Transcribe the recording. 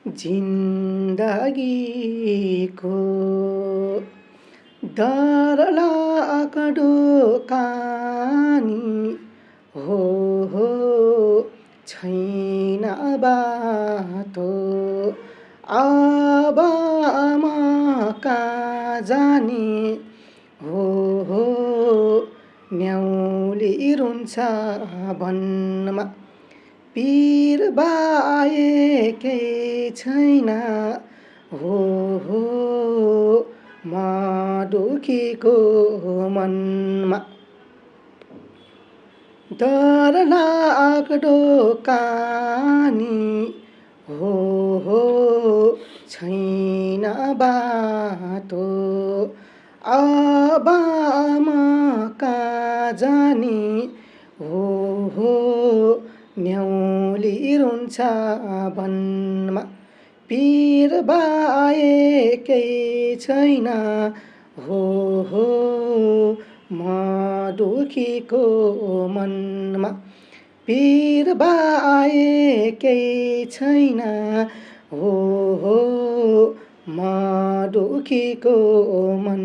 जिन्दगीको डर लाग्दो कानी हो हो छैन बाटो अब म कहाँ जाने हो हो न्याउली रुन्छ वनमा पीर बाहेकै छैन हो हो म दुखीको मनमा डर लाग्दो कानी हो हो छैन बाटो अब म कहाँ जाने हो हो न्याउली रुन्छ वनमा पीर बाहेकै छैन हो हो म दुखीको मनमा पीर बाहेकै छैन हो हो म दुखीको मन